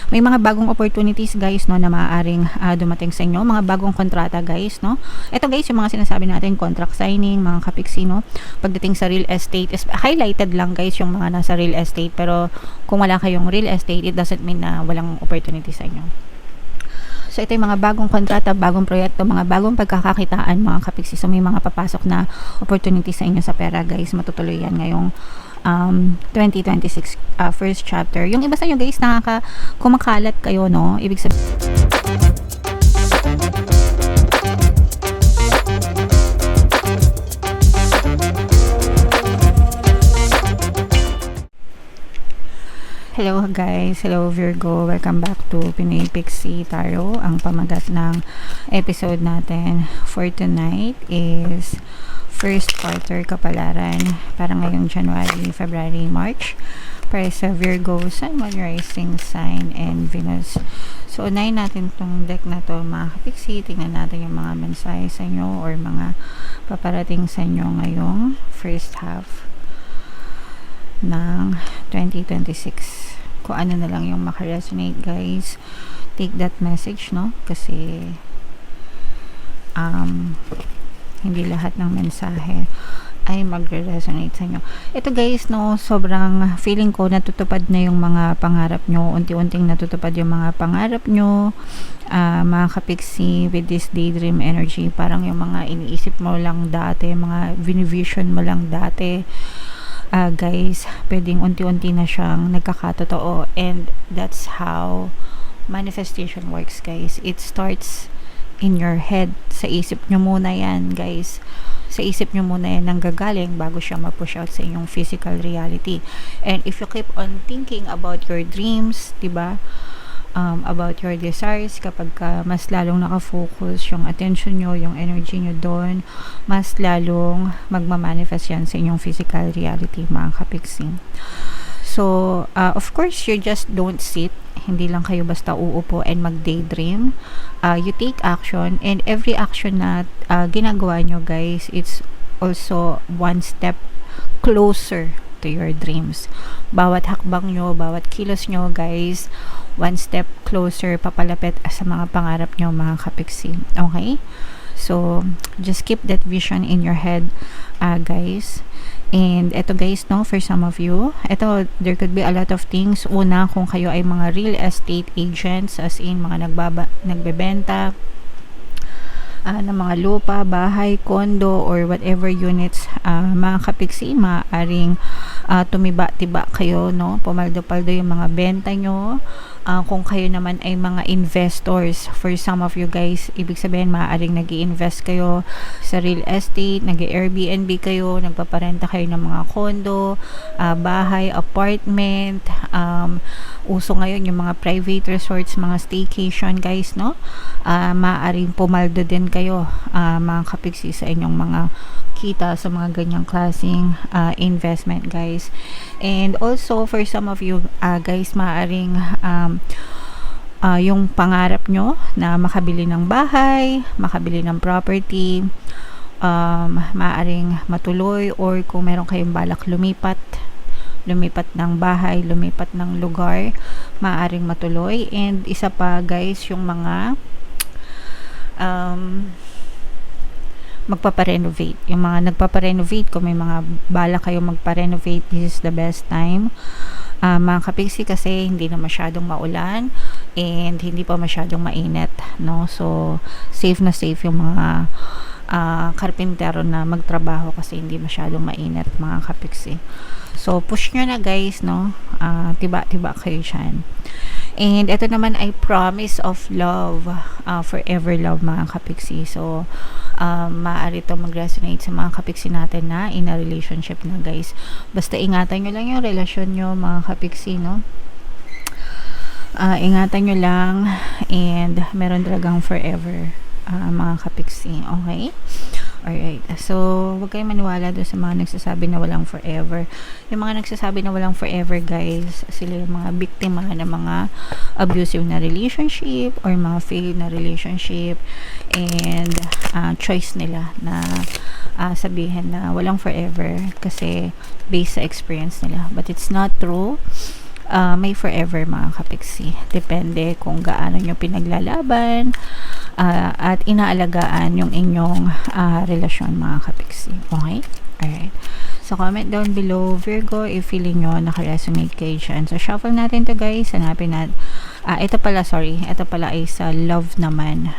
May mga bagong opportunities guys, no, na maaaring dumating sa inyo, mga bagong kontrata guys, no. Ito guys, yung mga sinasabi natin, contract signing, mga kapiksi, no. Pagdating sa real estate, is highlighted lang guys yung mga nasa real estate, pero kung wala kayong real estate, it doesn't mean na walang opportunity sa inyo. So, ito yung mga bagong kontrata, bagong proyekto, mga bagong pagkakakitaan, mga kapiksi. So, may mga papasok na opportunity sa inyo sa pera, guys. Matutuloy yan ngayong 2026 first chapter. Yung iba sa inyo, guys, kumakalat kayo, no? Ibig sabihin, hello guys, hello Virgo, welcome back to Pinoy Pixie Tarot. Ang pamagat ng episode natin for tonight is first quarter kapalaran para ngayong January, February, March para sa Virgo, Sun, Moon, Rising Sign, and Venus. So, unahin natin tong deck na to mga kapiksi. Tingnan natin yung mga mensahe sa inyo or mga paparating sa inyo ngayong first half ng 2026. Kung ano na lang yung makaresonate guys, take that message, no? Kasi hindi lahat ng mensahe ay magre-resonate sa inyo. Ito guys, no, sobrang feeling ko natutupad na yung mga pangarap nyo. Unti-unting natutupad yung mga pangarap nyo, mga kapiksi, with this daydream energy. Parang yung mga iniisip mo lang dati, mga vision mo lang dati, guys, pwedeng unti-unti na siyang nagkakatotoo, and that's how manifestation works guys. It starts in your head. Sa isip nyo muna yan guys, sa isip nyo muna yan nanggagaling bago siya ma-push out sa inyong physical reality. And if you keep on thinking about your dreams, diba, about your desires, kapag mas lalong nakafocus yung attention nyo, yung energy nyo doon, mas lalong magmamanifest yan sa inyong physical reality mga kapiksi. So, of course, you just don't sit. Hindi lang kayo basta uupo and mag-daydream. You take action, and every action na ginagawa nyo guys, it's also one step closer to your dreams. Bawat hakbang nyo, bawat kilos nyo guys, one step closer papalapit sa mga pangarap nyo mga kapiksi. Okay? So, just keep that vision in your head guys. And eto guys, no, for some of you, eto, there could be a lot of things. Una, kung kayo ay mga real estate agents, as in mga nagbebenta ng mga lupa, bahay, kondo, or whatever units, mga kapiksi, maaaring tumiba-tiba kayo, no? Pumaldo-paldo yung mga benta nyo. Kung kayo naman ay mga investors, for some of you guys, ibig sabihin maaaring nag-i-invest kayo sa real estate, nag-Airbnb kayo, nagpaparenta kayo ng mga kondo, bahay, apartment, uso ngayon yung mga private resorts, mga staycation guys, no? Maaaring pumaldo din kayo mga kapiksi sa inyong mga kita sa mga ganyang klaseng investment guys. And also for some of you guys, maaaring yung pangarap nyo na makabili ng bahay, makabili ng property, maaaring matuloy, or kung meron kayong balak lumipat ng bahay, lumipat ng lugar, maaaring matuloy. And isa pa guys, yung mga magpaparenovate. Yung mga nagpaparenovate, kung may mga bala kayo magparenovate, this is the best time mga kapiksi, kasi hindi na masyadong maulan and hindi pa masyadong mainit, no? So safe na safe yung mga karpintero na magtrabaho kasi hindi masyadong mainit mga kapiksi. So push nyo na guys, no? Tiba-tiba kayo dyan. And ito naman ay promise of love, forever love mga kapiksi. So maaari ito mag-resonate sa mga kapiksi natin na in a relationship na guys. Basta ingatan nyo lang yung relasyon nyo mga kapiksi, no? Ingatan nyo lang, and meron talagang forever mga kapiksi. Okay? Alright. So, huwag kayong maniwala doon sa mga nagsasabi na walang forever. Yung mga nagsasabi na walang forever, guys, sila yung mga biktima ng mga abusive na relationship or mga failed na relationship, and choice nila na sabihin na walang forever kasi based sa experience nila. But it's not true. may forever mga kapiksi. Depende kung gaano nyo pinaglalaban at inaalagaan yung inyong relasyon mga kapiksi. Okay? Alright. So, comment down below, Virgo, if feeling nyo nakaresonate kayo dyan. So, shuffle natin to guys. Hanapin natin. Ito pala ay sa love naman.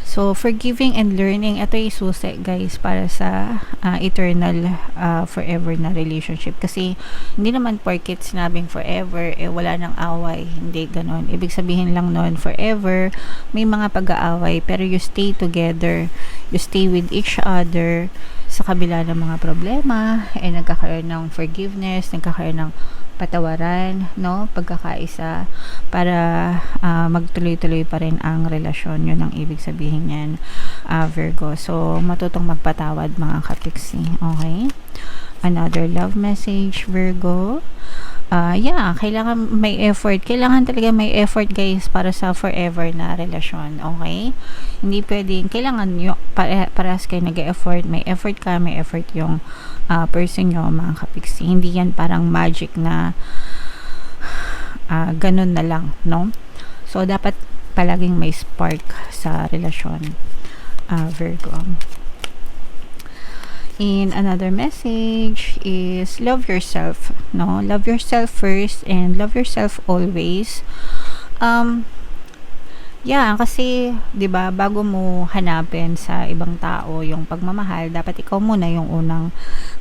So, forgiving and learning, ito yung susi guys para sa eternal, forever na relationship. Kasi, hindi naman porket sinabing forever, wala nang away. Hindi ganon. Ibig sabihin lang nun, forever, may mga pag-aaway, pero you stay together, you stay with each other, sa kabila ng mga problema, nagkakaroon ng forgiveness, nagkakaroon ng patawaran, no? Pagkakaisa para magtuloy-tuloy pa rin ang relasyon. Yun ang ibig sabihin yan, Virgo. So, matutong magpatawad mga kapiksi. Okay? Another love message, Virgo. Kailangan may effort. Kailangan talaga may effort guys para sa forever na relasyon. Okay? Hindi pwedeng, kailangan yung parehas kayo nag-effort. May effort ka, may effort yung person nyo, mga kapiksi. Hindi yan parang magic na ganun na lang, no? So, dapat palaging may spark sa relasyon, Virgo. And another message is love yourself, no? Love yourself first and love yourself always. Kasi 'di ba, bago mo hanapin sa ibang tao yung pagmamahal, dapat ikaw muna yung unang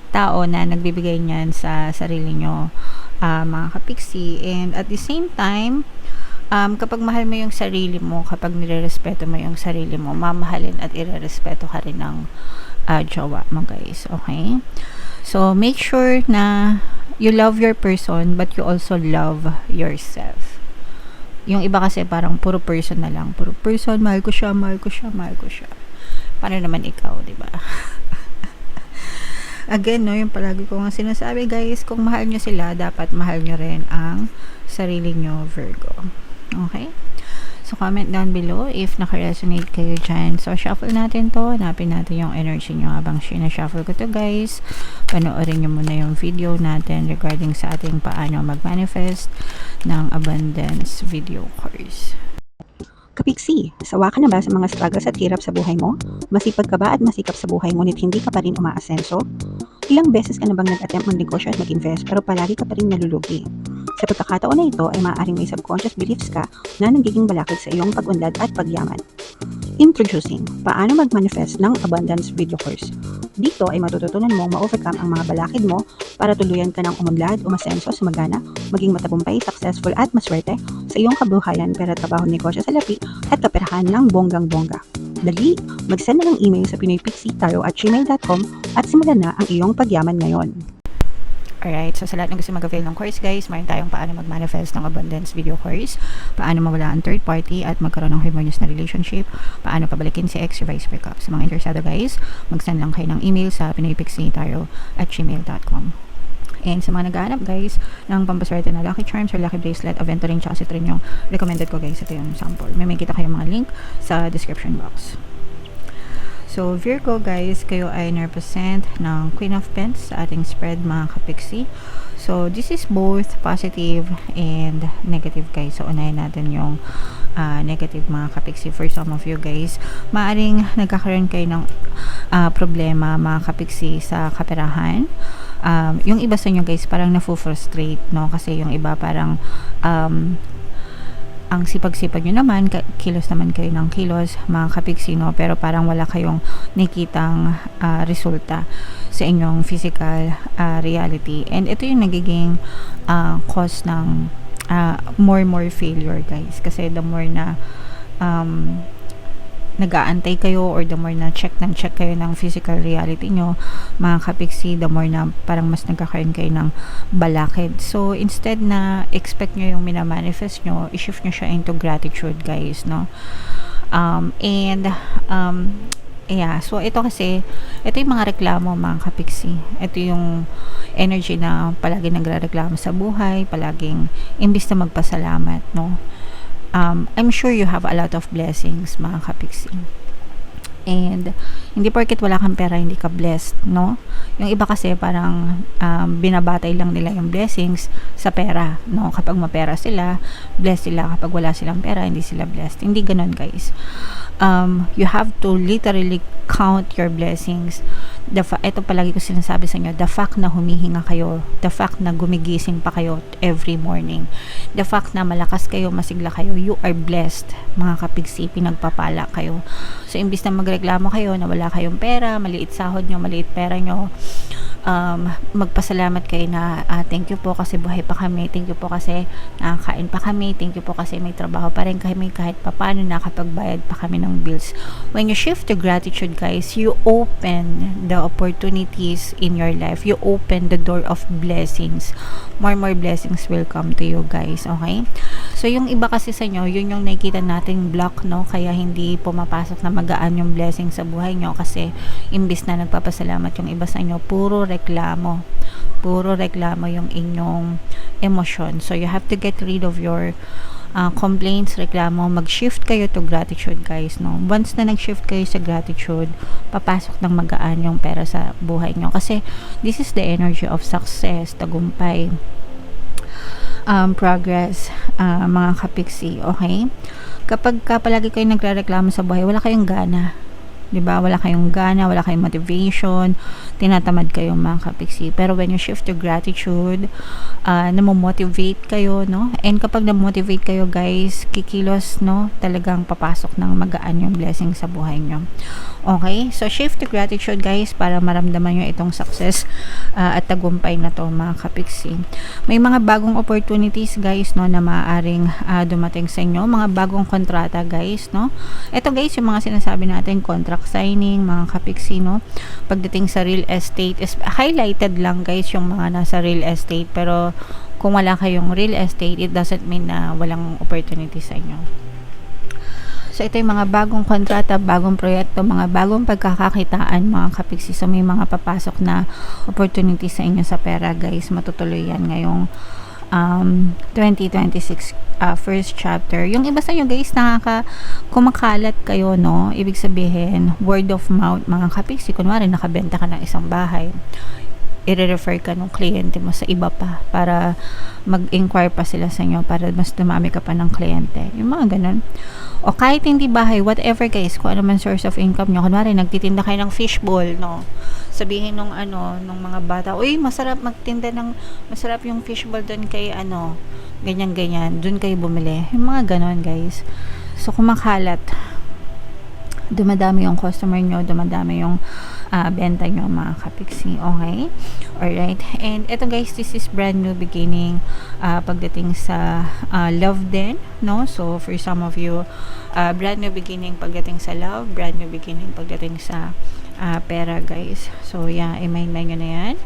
tao na nagbibigay niyan sa sarili nyo, mga kapiksi. And at the same time, kapag mahal mo yung sarili mo, kapag nirerespeto mo yung sarili mo, mamahalin at irerespeto ka rin ng jowa mo guys. Okay? So, make sure na you love your person but you also love yourself. Yung iba kasi parang puro person na lang. Puro person, mahal ko siya. Paano naman ikaw, di ba? Again, no, yung palagi ko nga sinasabi guys, kung mahal nyo sila, dapat mahal nyo rin ang sarili nyo, Virgo. Okay? So, comment down below if naka-resonate kayo dyan. So, shuffle natin to. Hanapin natin yung energy nyo habang sinashuffle ko to guys. Panoorin nyo muna yung video natin regarding sa ating paano mag-manifest ng abundance video course. Kapiksi, sawa ka na ba sa mga struggles at hirap sa buhay mo? Masipag ka ba at masikap sa buhay ngunit hindi ka pa rin umaasenso? Ilang beses ka na bang nag-attempt mag-negosyo at mag-invest pero palagi ka pa rin nalulugi? Sa pagkakataon na ito ay maaaring may subconscious beliefs ka na nagiging balakid sa iyong pag-unlad at pagyaman. Introducing, paano mag-manifest ng abundance video course. Dito ay matututunan mong ma-overcome ang mga balakid mo para tuluyan ka ng umunlad, umasenso, sumagana, maging matagumpay, successful at maswerte sa iyong kabuhayan, pera, trabaho, negosyo sa lapi at kaperahan ng bonggang-bongga. Dali, mag-send na ng email sa pinoypixie@gmail.com at simulan na ang iyong pagyaman ngayon. Alright, so sa lahat ng gusto mag-avail ng course guys, mayroon tayong paano mag-manifest ng abundance video course, paano mawala ang third party at magkaroon ng harmonious na relationship, paano pabalikin si ex, revise, breakup. Sa mga interesado guys, mag-send lang kayo ng email sa pinoypixie@gmail.com. And sa mga naghahanap guys ng pampaswerte na lucky charms or lucky bracelet, aventurine tsaka citrin yung recommended ko guys. Ito yung sample. May makita kayong mga link sa description box. So, Virgo guys, kayo ay represent ng Queen of Pentacles sa ating spread mga kapiksi. So, this is both positive and negative guys. So, unahin natin yung negative mga kapiksi. For some of you guys, maaring nagkakaroon kayo ng problema mga kapiksi sa kaperahan. Yung iba sa inyo guys, parang nafu-frustrate, no? Kasi yung iba parang ang sipag-sipag nyo naman, kilos naman kayo ng kilos, mga kapiksi, no? Pero parang wala kayong nakitang resulta sa inyong physical reality. And ito yung nagiging cause ng more failure, guys. Kasi the more na nag-aantay kayo or the more na check kayo ng physical reality nyo, mga kapiksi, the more na parang mas nagkakaroon kayo ng balakid. So, instead na expect nyo yung minamanifest nyo, i-shift nyo siya into gratitude, guys, no? So ito kasi, ito yung mga reklamo mga kapiksi. Ito yung energy na palagi nagre-reklamo sa buhay, palaging imbis na magpasalamat, no? I'm sure you have a lot of blessings mga kapiksi. And hindi porket wala kang pera hindi ka blessed, no? Yung iba kasi parang binabatay lang nila yung blessings sa pera, no? Kapag mapera sila, blessed sila. Kapag wala silang pera, hindi sila blessed. Hindi ganun, guys. You have to literally count your blessings. Ito palagi ko sinasabi sa inyo, the fact na humihinga kayo, the fact na gumigising pa kayo every morning, the fact na malakas kayo, masigla kayo, you are blessed, mga kapigsi, pinagpapala kayo. So, imbis na magreklamo kayo na wala kayong pera, maliit sahod nyo, maliit pera nyo, magpasalamat kayo na thank you po kasi buhay pa kami, thank you po kasi nakakain pa kami, thank you po kasi may trabaho pa rin kami, kahit papano nakapagbayad pa kami ng bills. When you shift to gratitude, guys, you open the opportunities in your life, you open the door of blessings. More blessings will come to you, guys. Okay, so yung iba kasi sa inyo, yun yung nakikita nating block, no? Kaya hindi pumapasok na magaan yung blessing sa buhay nyo kasi imbis na nagpapasalamat yung iba sa inyo, puro reklamo yung inyong emosyon. So you have to get rid of your complaints, reklamo, mag-shift kayo to gratitude, guys, no? Once na nag-shift kayo sa gratitude, papasok ng magaan yung pera sa buhay nyo kasi this is the energy of success, tagumpay, progress, mga kapiksi. Okay, kapag palagi kayo nagrereklamo sa buhay, wala kayong gana, 'di ba? Wala kayong gana, wala kayong motivation, tinatamad kayo, mga kapiksi. Pero when you shift to gratitude, namo-motivate kayo, no? And kapag na-motivate kayo, guys, kikilos, no? Talagang papasok ng magaan yung blessing sa buhay nyo. Okay? So, shift to gratitude, guys, para maramdaman nyo itong success at tagumpay na to, mga kapiksi. May mga bagong opportunities, guys, no, na maaaring dumating sa inyo. Mga bagong kontrata, guys, no? Ito, guys, yung mga sinasabi natin, contract signing, mga kapiksi, no? Pagdating sa real estate, is highlighted lang, guys, yung mga nasa real estate. Pero, kung wala kayong real estate, it doesn't mean na walang opportunity sa inyo. So, ito yung mga bagong kontrata, bagong proyekto, mga bagong pagkakakitaan, mga kapiksi. So, may mga papasok na opportunity sa inyo sa pera, guys. Matutuloy yan ngayong 2026 first chapter. Yung iba sa inyo, guys, kumakalat kayo, no? Ibig sabihin, word of mouth, mga kapiksi. Kunwari, nakabenta ka ng isang bahay, i-refer ka ng kliyente mo sa iba pa para mag-inquire pa sila sa inyo para mas dumami ka pa ng kliyente. Yung mga ganun. O kahit hindi bahay, whatever, guys, kung ano man source of income nyo. Kunwari, nagtitinda kayo ng fishball, no? Sabihin nung mga bata, uy, masarap magtinda masarap yung fishball doon kay ganyan, doon kayo bumili. Yung mga ganon, guys. So, kumakalat, dumadami yung customer nyo, dumadami yung benta nyo, mga kapiksi. Okay? Alright. And ito, guys, this is brand new beginning pagdating sa love din, no? So, for some of you, brand new beginning pagdating sa love, brand new beginning pagdating sa pera, guys. So, yeah, i-mind nyo na yan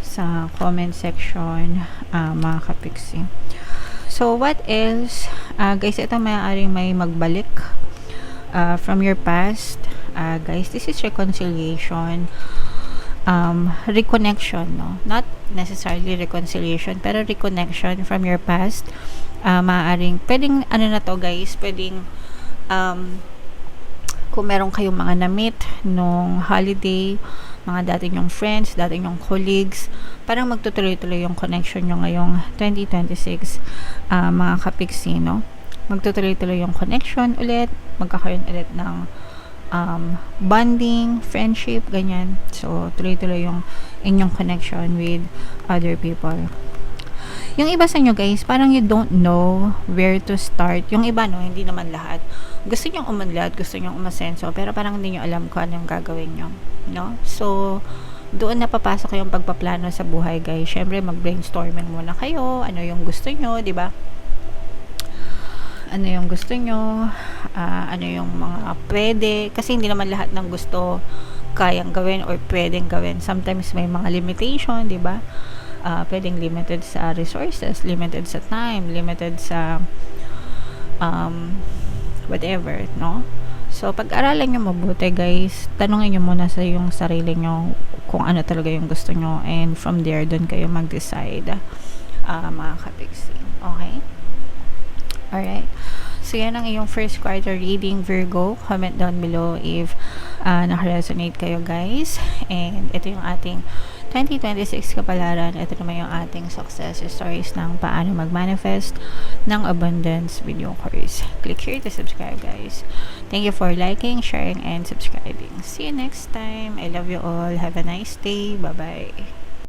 sa comment section, mga kapiksi. So, what else? Guys, ito maaaring may magbalik from your past. Guys, this is reconciliation, reconnection, no? Not necessarily reconciliation, pero reconnection from your past. Maaaring, pwedeng, na to, guys, pwedeng, kung meron kayong mga na-meet nung holiday, mga dati nyong friends, dati nyong colleagues, parang magtutuloy-tuloy yung connection nyo ngayong 2026, mga kapiksi, no? Magtutuloy-tuloy yung connection ulit, magkakaroon ulit ng bonding, friendship, ganyan. So, tuloy-tuloy yung inyong connection with other people. Yung iba sa inyo, guys, parang you don't know where to start. Yung iba, no, hindi naman lahat. Gusto nyong umunlad, gusto nyong umasenso, pero parang hindi nyo alam kung anong gagawin nyo, no? So, doon na papasok yung pagpaplano sa buhay, guys. Syempre, mag-brainstorming muna kayo, ano yung gusto nyo, di ba? Ano yung gusto nyo, ano yung mga pwede, kasi hindi naman lahat ng gusto kayang gawin or pwedeng gawin. Sometimes may mga limitation, di ba? Pwedeng limited sa resources, limited sa time, limited sa whatever, no? So, pag-aralan nyo mabuti, guys, tanungin nyo muna sa yung sarili nyo kung ano talaga yung gusto nyo, and from there, dun kayo mag-decide, mga kapiksi. Okay? Alright. So, yan ang iyong first quarter reading, Virgo. Comment down below if nakaresonate kayo guys. And ito yung ating 2026 kapalaran. Ito naman yung ating success stories ng paano mag-manifest ng abundance video course. Click here to subscribe guys. Thank you for liking, sharing, and subscribing. See you next time. I love you all. Have a nice day. Bye-bye.